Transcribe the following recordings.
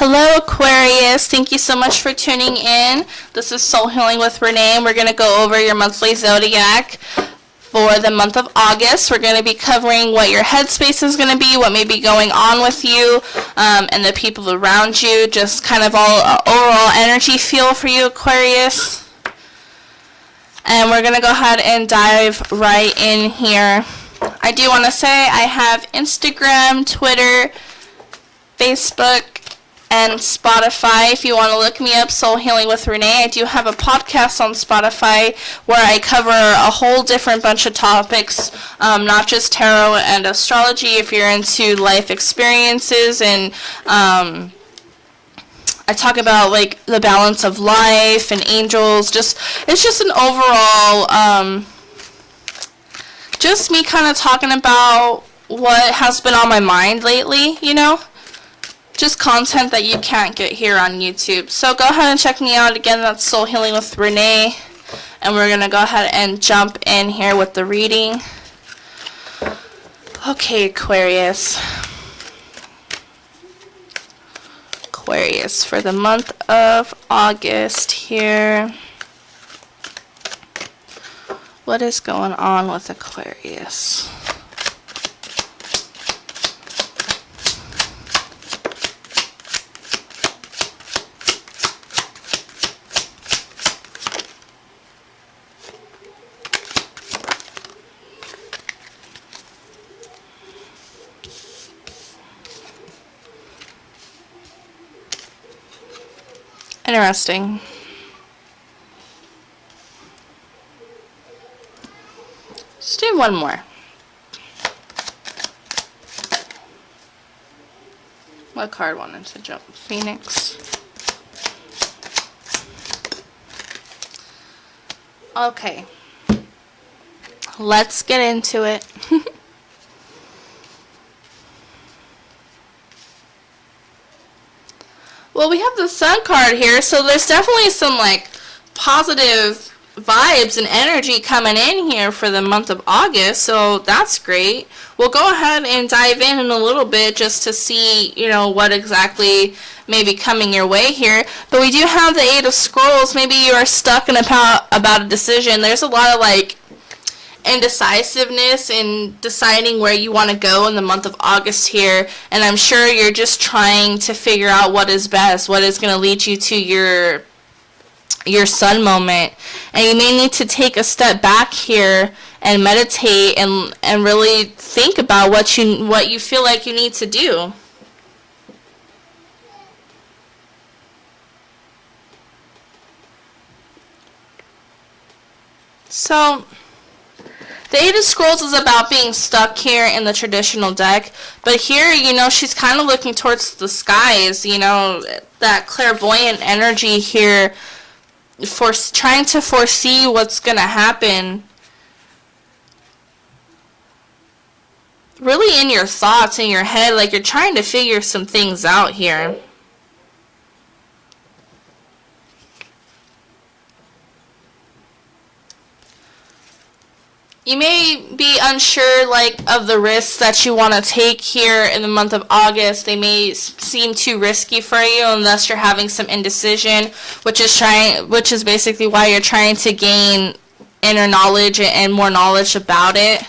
Hello Aquarius, thank you so much for tuning in. This is Soul Healing with Renee, and we're going to go over your monthly zodiac for the month of August. We're going to be covering what your headspace is going to be, what may be going on with you, and the people around you, just kind of all overall energy feel for you, Aquarius. And we're going to go ahead and dive right in here. I do want to say I have Instagram, Twitter, Facebook, and Spotify. If you want to look me up, Soul Healing with Renee. I do have a podcast on Spotify where I cover a whole different bunch of topics, not just tarot and astrology. If you're into life experiences, and I talk about like the balance of life and angels. It's just an overall, just me kind of talking about what has been on my mind lately, you know. Just content that you can't get here on YouTube. So go ahead and check me out. Again, that's Soul Healing with Renee. And we're going to go ahead and jump in here with the reading. Okay, Aquarius. Aquarius for the month of August here. What is going on with Aquarius? Interesting. Let's do one more. What card wanted to jump? Phoenix. Okay. Let's get into it. Well, we have the Sun card here, so there's definitely some, like, positive vibes and energy coming in here for the month of August, so that's great. We'll go ahead and dive in a little bit just to see, you know, what exactly may be coming your way here. But we do have the Eight of Scrolls. Maybe you are stuck in about a decision. There's a lot of, like, indecisiveness in deciding where you want to go in the month of August here, and I'm sure you're just trying to figure out what is best, what is going to lead you to your sun moment. And you may need to take a step back here and meditate and really think about what you feel like you need to do. So the Eight of Scrolls is about being stuck here in the traditional deck, but here, you know, she's kind of looking towards the skies, you know, that clairvoyant energy here, for trying to foresee what's going to happen. Really in your thoughts, in your head, like you're trying to figure some things out here. You may be unsure, like, of the risks that you want to take here in the month of August. They may seem too risky for you, and thus you're having some indecision, which is basically why you're trying to gain inner knowledge and more knowledge about it.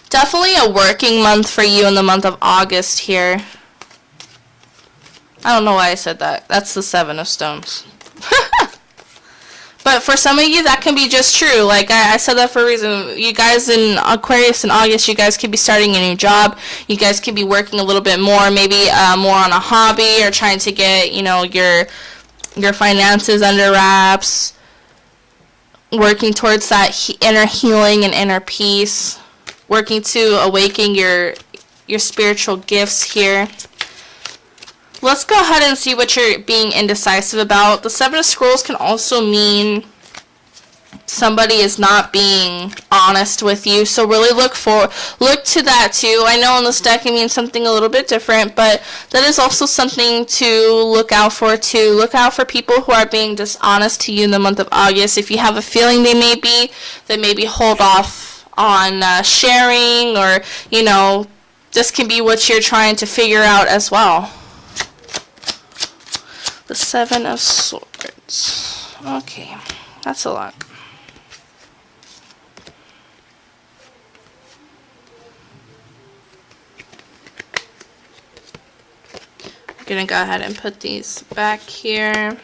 Definitely a working month for you in the month of August here. I don't know why I said that. That's the Seven of Stones. But for some of you, that can be just true. Like I said that for a reason. You guys in Aquarius in August, you guys could be starting a new job. You guys could be working a little bit more, maybe more on a hobby, or trying to get, you know, your finances under wraps. Working towards that inner healing and inner peace. Working to awaken your spiritual gifts here. Let's go ahead and see what you're being indecisive about. The Seven of Scrolls can also mean somebody is not being honest with you, so really look to that too. I know in this deck it means something a little bit different, but that is also something to look out for too. Look out for people who are being dishonest to you in the month of August. If you have a feeling they may be, then maybe hold off sharing, or, you know, this can be what you're trying to figure out as well. The Seven of Swords. Okay, that's a lot. I'm going to go ahead and put these back here.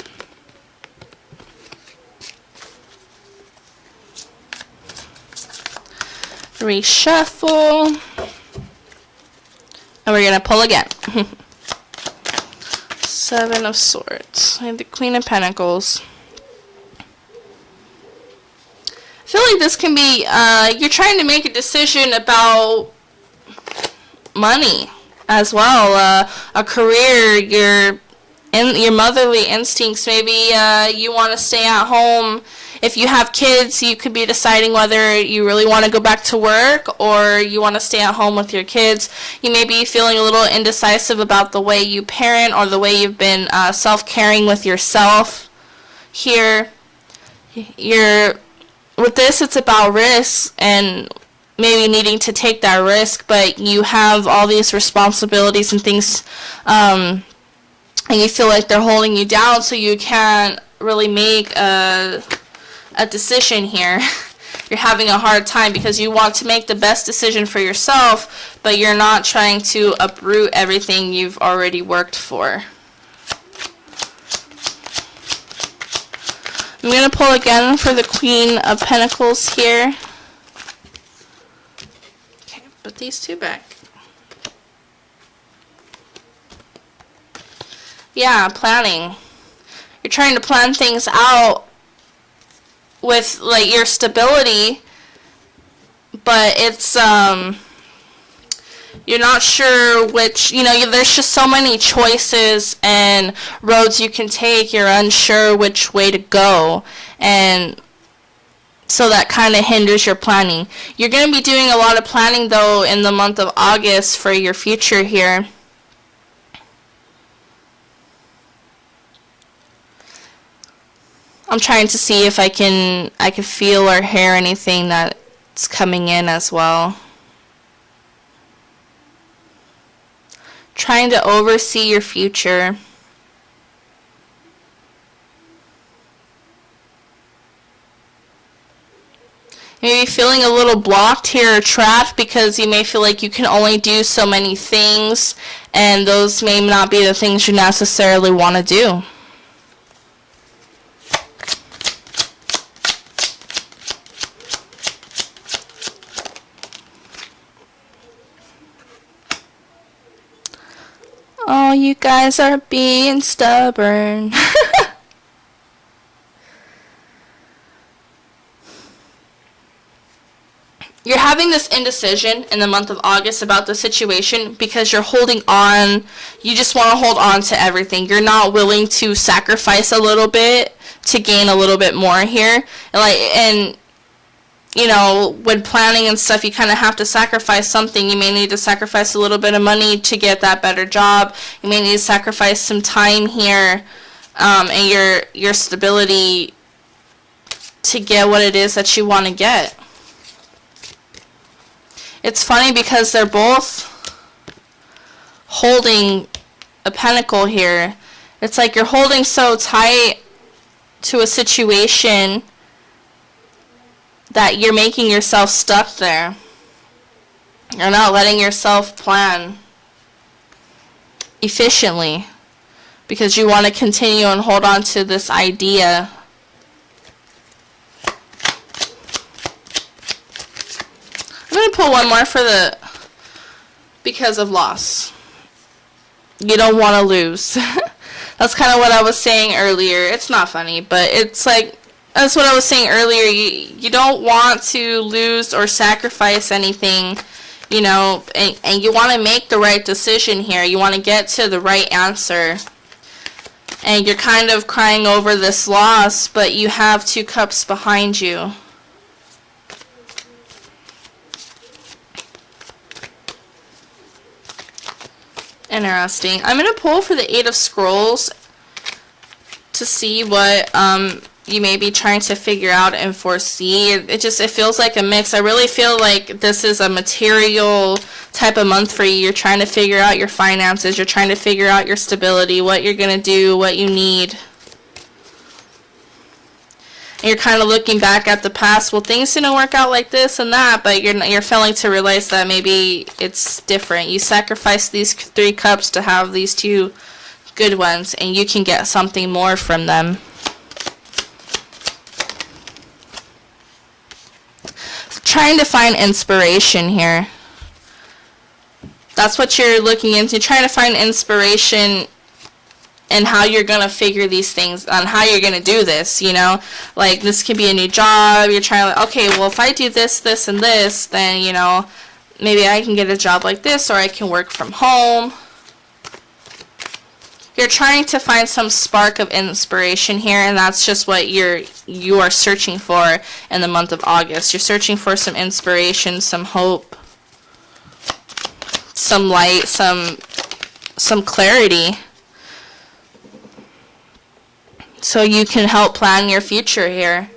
Reshuffle. And we're going to pull again. Seven of Swords. And the Queen of Pentacles. I feel like this can be, you're trying to make a decision about money as well, a career, your motherly instincts. Maybe you want to stay at home. If you have kids, you could be deciding whether you really want to go back to work or you want to stay at home with your kids. You may be feeling a little indecisive about the way you parent or the way you've been self-caring with yourself here. With this, it's about risk and maybe needing to take that risk, but you have all these responsibilities and things, and you feel like they're holding you down, so you can't really make a decision here. You're having a hard time because you want to make the best decision for yourself, but you're not trying to uproot everything you've already worked for. I'm going to pull again for the Queen of Pentacles here. Okay, put these two back. Yeah, planning. You're trying to plan things out with, like, your stability, but it's, you're not sure which, you know, there's just so many choices and roads you can take. You're unsure which way to go, and so that kind of hinders your planning. You're going to be doing a lot of planning, though, in the month of August for your future here. I'm trying to see if I can feel or hear anything that's coming in as well. Trying to oversee your future. Maybe feeling a little blocked here or trapped because you may feel like you can only do so many things, and those may not be the things you necessarily want to do. Oh, you guys are being stubborn. You're having this indecision in the month of August about the situation because you're holding on. You just want to hold on to everything. You're not willing to sacrifice a little bit to gain a little bit more here. And you know, when planning and stuff, you kind of have to sacrifice something. You may need to sacrifice a little bit of money to get that better job. You may need to sacrifice some time here, and your stability to get what it is that you want to get. It's funny because they're both holding a pentacle here. It's like you're holding so tight to a situation that you're making yourself stuck there. You're not letting yourself plan efficiently because you want to continue and hold on to this idea. I'm going to pull one more for the because of loss. You don't want to lose. That's kind of what I was saying earlier. It's not funny, but it's like, that's what I was saying earlier. You don't want to lose or sacrifice anything, you know, and you want to make the right decision here. You want to get to the right answer. And you're kind of crying over this loss, but you have two cups behind you. Interesting. I'm going to pull for the Eight of Scrolls to see what you may be trying to figure out and foresee. It feels like a mix. I really feel like this is a material type of month for you. You're trying to figure out your finances. You're trying to figure out your stability, what you're going to do, what you need. And you're kind of looking back at the past. Well, things didn't work out like this and that, but you're failing to realize that maybe it's different. You sacrificed these 3 cups to have these 2 good ones, and you can get something more from them. Trying to find inspiration here. That's what you're looking into. Trying to find inspiration in how you're going to figure these things, on how you're going to do this, you know. Like, this could be a new job. You're trying to, okay, well, if I do this, this, and this, then, you know, maybe I can get a job like this, or I can work from home. You're trying to find some spark of inspiration here, and that's just what you are searching for in the month of August. You're searching for some inspiration, some hope, some light, some clarity, so you can help plan your future here.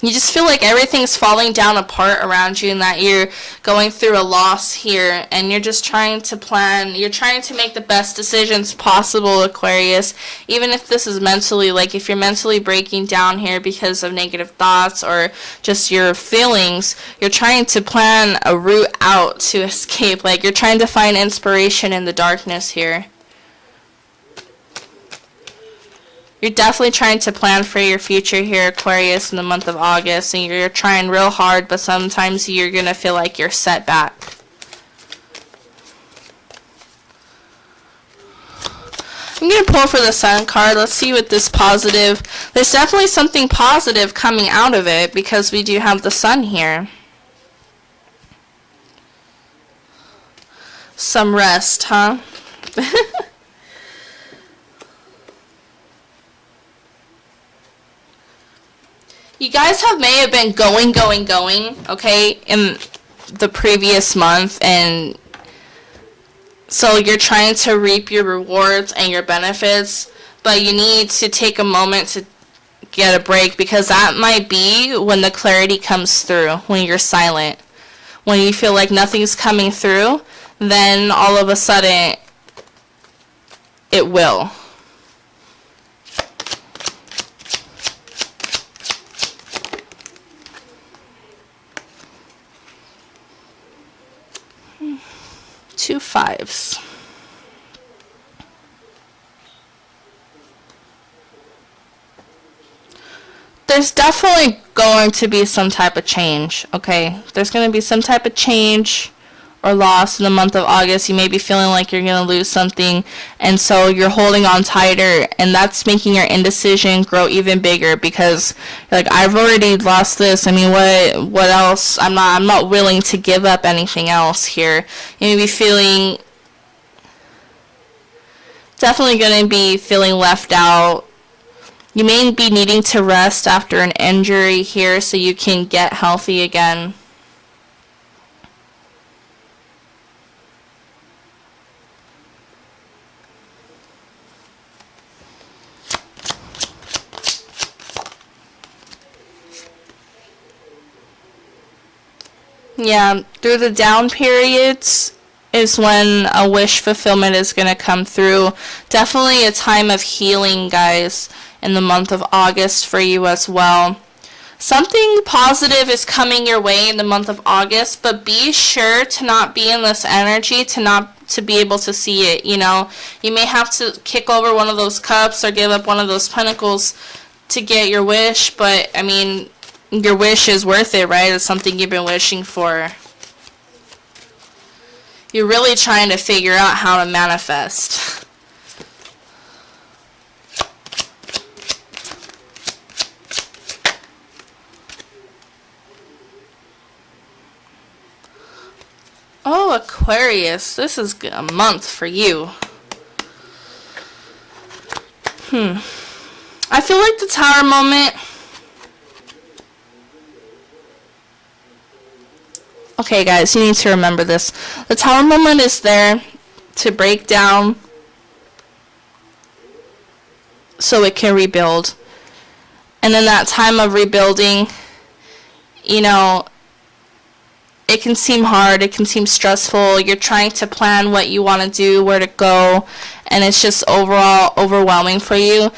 You just feel like everything's falling down apart around you, and that you're going through a loss here, and you're just trying to plan. You're trying to make the best decisions possible, Aquarius, even if this is mentally, like if you're mentally breaking down here because of negative thoughts or just your feelings. You're trying to plan a route out to escape. Like, you're trying to find inspiration in the darkness here. You're definitely trying to plan for your future here, Aquarius, in the month of August, and you're trying real hard, but sometimes you're going to feel like you're set back. I'm going to pull for the Sun card. Let's see what this positive... There's definitely something positive coming out of it, because we do have the Sun here. Some rest, huh? You guys may have been going, okay, in the previous month, and so you're trying to reap your rewards and your benefits, but you need to take a moment to get a break, because that might be when the clarity comes through, when you're silent. When you feel like nothing's coming through, then all of a sudden it will. Two fives. There's definitely going to be some type of change, okay? There's going to be some type of change or loss in the month of August. You may be feeling like you're going to lose something, and so you're holding on tighter, and that's making your indecision grow even bigger, because you're like, I've already lost this. I mean, what else? I'm not willing to give up anything else here. You may be feeling, definitely going to be feeling left out. You may be needing to rest after an injury here so you can get healthy again. Yeah, through the down periods is when a wish fulfillment is going to come through. Definitely a time of healing, guys, in the month of August for you as well. Something positive is coming your way in the month of August, but be sure to not be in this energy, to be able to see it, you know. You may have to kick over one of those cups or give up one of those pentacles to get your wish, but, I mean, your wish is worth it, right? It's something you've been wishing for. You're really trying to figure out how to manifest. Oh, Aquarius, this is a month for you. I feel like the Tower moment Okay, guys, you need to remember this. The Tower moment is there to break down so it can rebuild. And in that time of rebuilding, you know, it can seem hard, it can seem stressful. You're trying to plan what you want to do, where to go, and it's just overall overwhelming for you.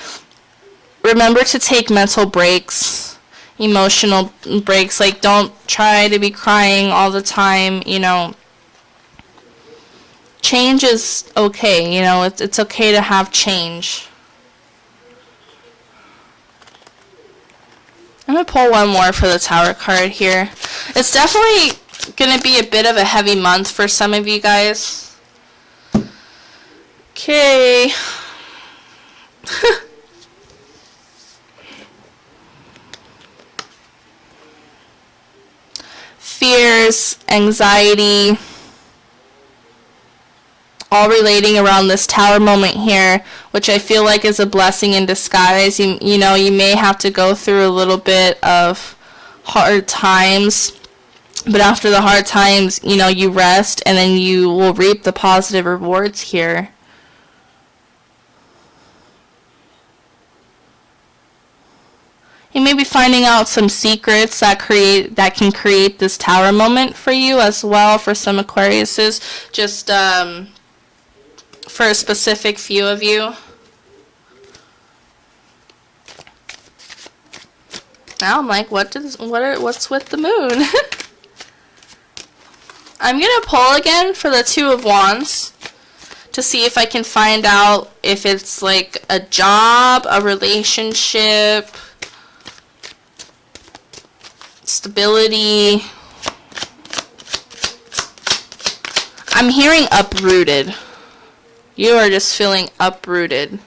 Remember to take mental breaks, emotional breaks. Like, don't try to be crying all the time, you know. Change is okay, you know, it's okay to have change. I'm going to pull one more for the Tower card here. It's definitely going to be a bit of a heavy month for some of you guys. Okay. Fears, anxiety, all relating around this Tower moment here, which I feel like is a blessing in disguise. You know, you may have to go through a little bit of hard times, but after the hard times, you know, you rest and then you will reap the positive rewards here. You may be finding out some secrets that can create this Tower moment for you as well, for some Aquariuses, just for a specific few of you. Now I'm like, what's with the moon? I'm gonna pull again for the Two of Wands to see if I can find out if it's like a job, a relationship, stability. I'm hearing uprooted. You are just feeling uprooted.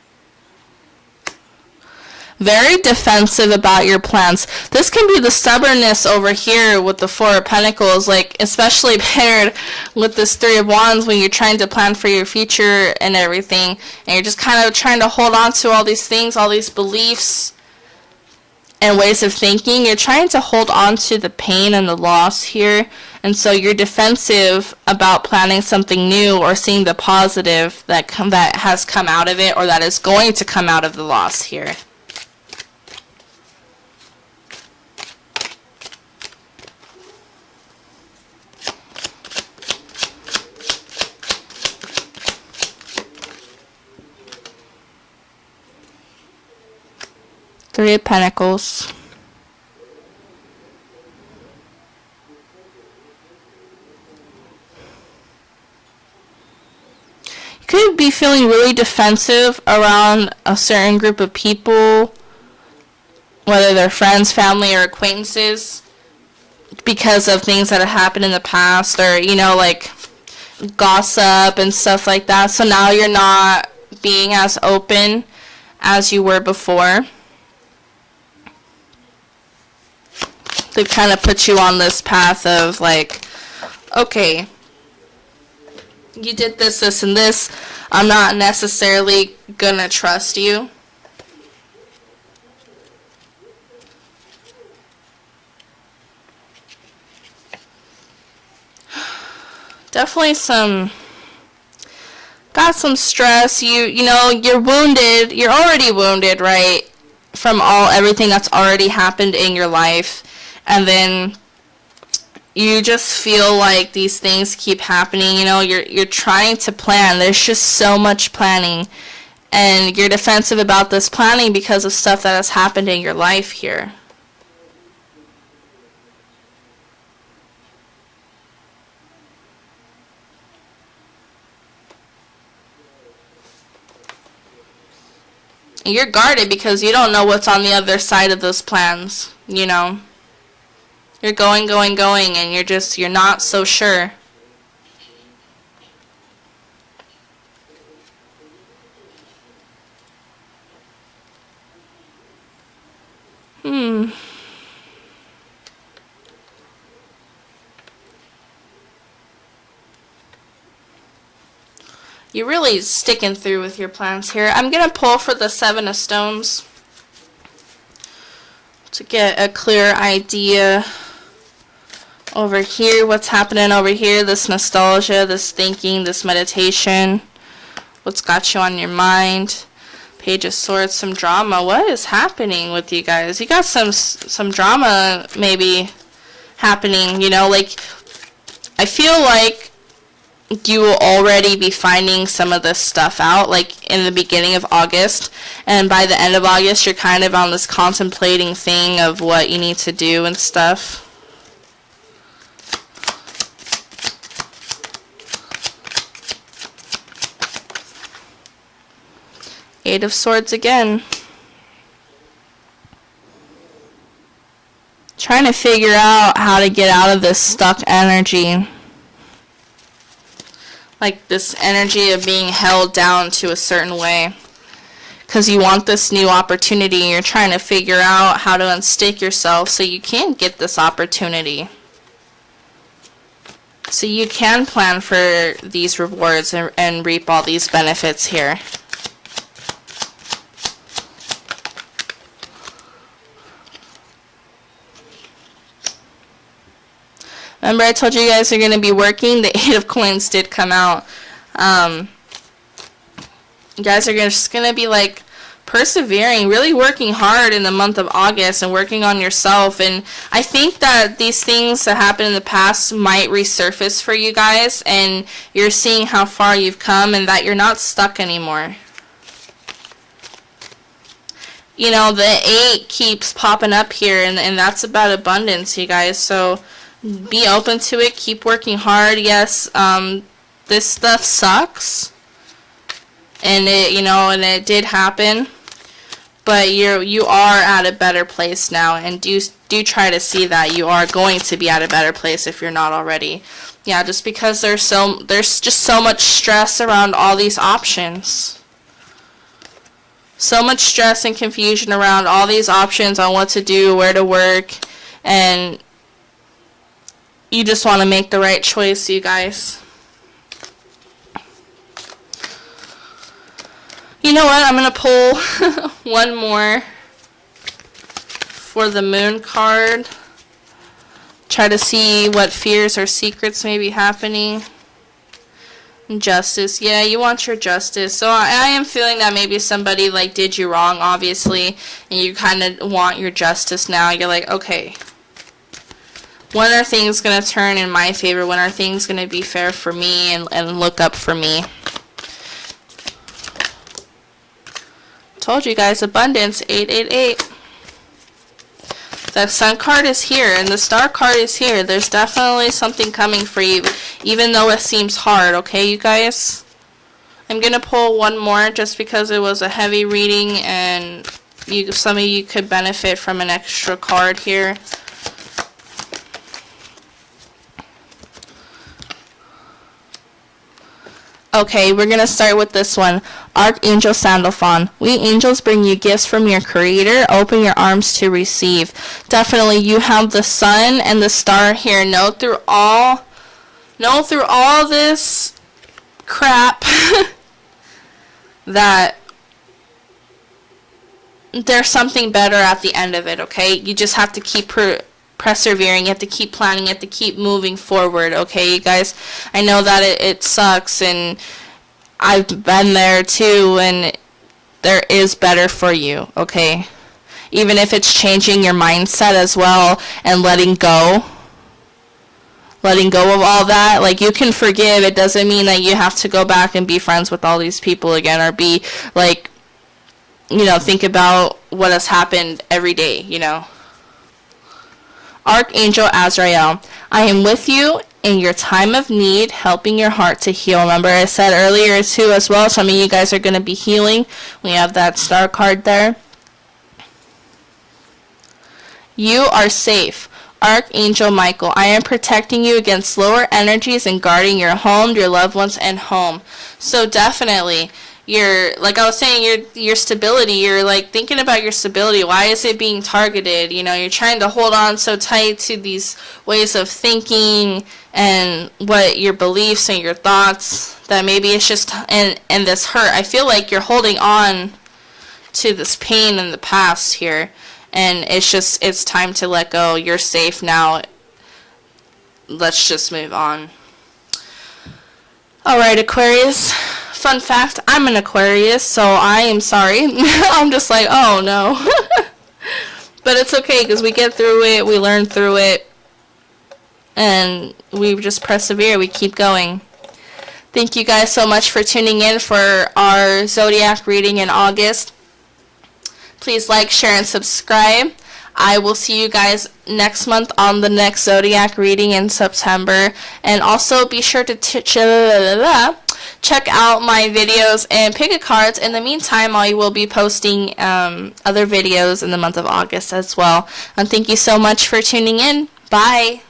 Very defensive about your plans. This can be the stubbornness over here with the Four of Pentacles, like especially paired with this Three of Wands when you're trying to plan for your future and everything, and you're just kind of trying to hold on to all these things, all these beliefs and ways of thinking. You're trying to hold on to the pain and the loss here, and so you're defensive about planning something new or seeing the positive that has come out of it, or that is going to come out of the loss here. Three of Pentacles. You could be feeling really defensive around a certain group of people, whether they're friends, family, or acquaintances, because of things that have happened in the past, or, you know, like gossip and stuff like that. So now you're not being as open as you were before. They've kind of put you on this path of like, okay, you did this, this, and this. I'm not necessarily gonna trust you. Definitely got some stress. You know, you're wounded. You're already wounded, right? From everything that's already happened in your life. And then you just feel like these things keep happening. You know, you're trying to plan. There's just so much planning. And you're defensive about this planning because of stuff that has happened in your life here. You're guarded because you don't know what's on the other side of those plans, you know. You're going, and you're not so sure. You're really sticking through with your plans here. I'm going to pull for the Seven of Stones to get a clear idea Over here, what's happening over here? This nostalgia, this thinking, this meditation. What's got you on your mind? Page of Swords, some drama. What is happening with you guys? You got some drama maybe happening, you know, like I feel like you will already be finding some of this stuff out like in the beginning of August, and by the end of August you're kind of on this contemplating thing of what you need to do and stuff. Eight of Swords again. Trying to figure out how to get out of this stuck energy. Like this energy of being held down to a certain way. Because you want this new opportunity and you're trying to figure out how to unstick yourself so you can get this opportunity. So you can plan for these rewards and reap all these benefits here. Remember I told you guys are going to be working? The Eight of Coins did come out. You guys are just going to be like persevering, really working hard in the month of August and working on yourself. And I think that these things that happened in the past might resurface for you guys, and you're seeing how far you've come and that you're not stuck anymore. You know, the 8 keeps popping up here, and that's about abundance, you guys. So be open to it. Keep working hard. Yes, this stuff sucks, and it did happen, but you are at a better place now, and do try to see that you are going to be at a better place if you're not already. Yeah, just because there's just so much stress around all these options. So much stress and confusion around all these options on what to do, where to work, and you just want to make the right choice, you guys. You know what? I'm going to pull one more for the Moon card. Try to see what fears or secrets may be happening. Justice. Yeah, you want your justice. So I am feeling that maybe somebody like did you wrong, obviously, and you kind of want your justice now. You're like, okay, when are things going to turn in my favor? When are things going to be fair for me and look up for me? Told you guys, abundance, 888. That Sun card is here, and the Star card is here. There's definitely something coming for you, even though it seems hard, okay, you guys? I'm going to pull one more just because it was a heavy reading, and some of you could benefit from an extra card here. Okay, we're going to start with this one. Archangel Sandalphon. We angels bring you gifts from your Creator. Open your arms to receive. Definitely, you have the Sun and the Star here. Know through all this crap that there's something better at the end of it, okay? You just have to keep persevering. You have to keep planning. You have to keep moving forward, okay, you guys? I know that it sucks, and I've been there too, and there is better for you, okay? Even if it's changing your mindset as well and letting go of all that. Like, you can forgive. It doesn't mean that you have to go back and be friends with all these people again, or be like, think about what has happened every day, Archangel Azrael, I am with you in your time of need, helping your heart to heal. Remember I said earlier too as well, some of you guys are going to be healing. We have that Star card there. You are safe. Archangel Michael, I am protecting you against lower energies and guarding your home, your loved ones, and home. So definitely, like I was saying, your stability, you're like thinking about your stability. Why is it being targeted? You're trying to hold on so tight to these ways of thinking and what your beliefs and your thoughts, that maybe it's just, and this hurt. I feel like you're holding on to this pain in the past here, and it's time to let go. You're safe now. let's just move on. Alright, Aquarius. Fun fact, I'm an Aquarius, so I am sorry. I'm just like, oh no. But it's okay, because we get through it, we learn through it, and we just persevere, we keep going. Thank you guys so much for tuning in for our zodiac reading in August. Please like, share, and subscribe. I will see you guys next month on the next zodiac reading in September. And also be sure to check out my videos and pick a cards. In the meantime, I will be posting other videos in the month of August as well. And thank you so much for tuning in. Bye.